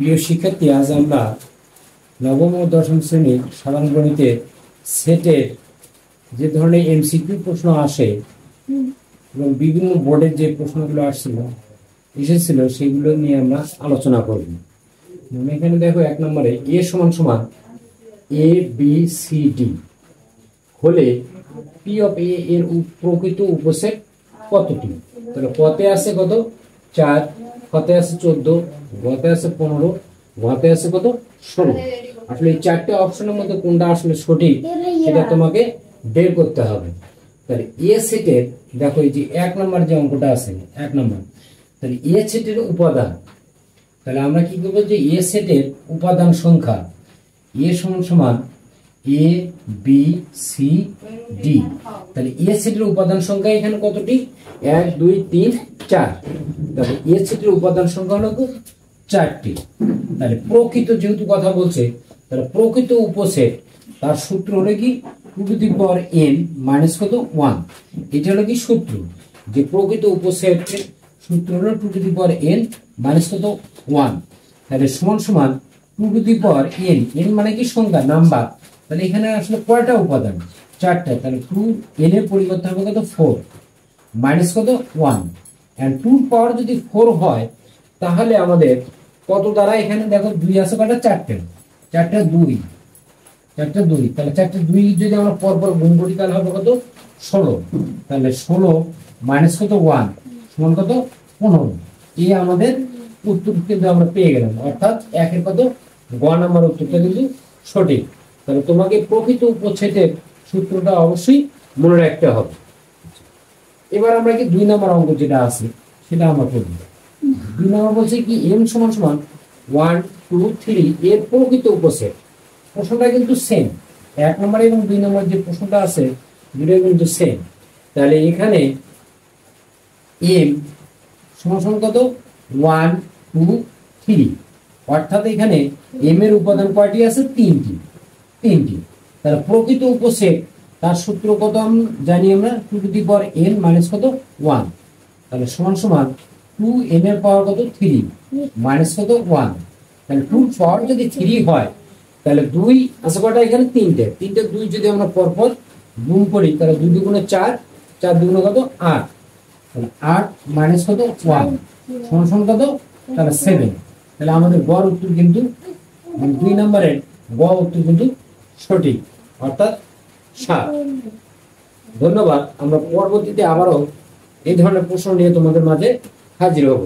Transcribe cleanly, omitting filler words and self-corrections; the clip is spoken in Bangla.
প্রিয় শিক্ষার্থী, আজ আমরা নবম ও দশম শ্রেণীর সাধারণ গণিতের সেটের যে ধরনের এমসিকিউ প্রশ্ন আসে এবং বিভিন্ন বোর্ডের যে প্রশ্নগুলো এসেছিল সেগুলো নিয়ে আমরা আলোচনা করব। এখানে দেখো, 1 নম্বরে এ সমান সমান এ বি সি ডি হলে পি অফ এ এর প্রকৃত উপসেট কতটি? তাহলে কতে আছে কত? 4, কতে আছে 14, গতে আছে 15, গতে আছে কত? 16। আসলে এই 4টে অপশনের মধ্যে কোনটা আসলে সঠিক সেটা তোমাকে বের করতে হবে। তাহলে এ সেটের দেখো, এই যে 1 নম্বর যে অঙ্কটা আছে 1 নম্বর, তাহলে এ সেটের উপাদান, তাহলে আমরা কি করবো যে এ সেটের উপাদান সংখ্যা এ সমান সমান এ বি সি ডি। তাহলে এ সেটের উপাদান সংখ্যা এখানে কতটি? 1 2 3 4। তাহলে এ সেটের উপাদান সংখ্যা হলো 4টি। তাহলে প্রকৃত যেহেতু কথা বলছে, তাহলে প্রকৃত উপসেট তার সূত্র হলো কি two to the power n minus কত 1। এটা হলো কি সূত্র, যে প্রকৃত উপসেটের সূত্র হলো two to the power n minus কত 1। তাহলে সমান সমান two to the power n, n মানে কি সংখ্যা, নাম্বার। তাহলে এখানে আসলে কয়টা উপাদান? 4টা। তাহলে 2 n এর পরিবর্তে হবে কত 4 মাইনাস কত 1। এন্ড 2 পাওয়ার যদি 4 হয় তাহলে আমাদের কত দ্বারা, এখানে দেখো 2 আছে কয়টা? 4টে। 4টা 2, 4টা 2। তাহলে 4টা 2 যদি আমরা পরপর গুণ করি তাহলে হবে কত? 16। তাহলে 16 মাইনাস কত 1 সমান কত 15। এই আমাদের উত্তর কিন্তু আমরা পেয়ে গেলাম, অর্থাৎ 1 এর কত গ নাম্বার উত্তরটা কিন্তু সঠিক। তাহলে তোমাকে প্রকৃত উপসেটের সূত্রটা অবশ্যই মনে রাখতে হবে। এবার আমরা কি 2 নম্বর অঙ্ক যেটা আছে সেটা আমরা করব। 2 নম্বর বলছে কি m সমান সমান 1 2 3 এর প্রকৃত উপসেট। প্রশ্নটা কিন্তু সেম, 1 নম্বর এবং 2 নম্বর যে প্রশ্নটা আছে দুটো কিন্তু সেম। তাহলে এখানে m সমান সমান কত 1 2 3, অর্থাৎ এখানে m এর উপাদান কয়টি আছে? 3টি। তাহলে প্রকৃত উপসেট তার সূত্র কত আমরা জানি, আমরা two to the power n minus কত 1। তাহলে সমান সমান 2n এর পাওয়ার কত 3 মাইনাস কত 1। তাহলে 2 পাওয়ার যদি 3 হয় তাহলে 2 আছে কয়টা? এখানে 3টে। 2 যদি আমরা পরপর গুণ করি তাহলে 2 দুগুণে 4, 4 দুগুণে কত 8। তাহলে 8 মাইনাস কত 1 সমান সমান কত? তাহলে 7। তাহলে আমাদের গড় উত্তর কিন্তু 2 নম্বরের গড় উত্তর কিন্তু সঠিক, অর্থাৎ 7। ধন্যবাদ। আমরা পরবর্তীতে আবারও এই ধরনের প্রশ্ন নিয়ে তোমাদের মাঝে হাজির হব।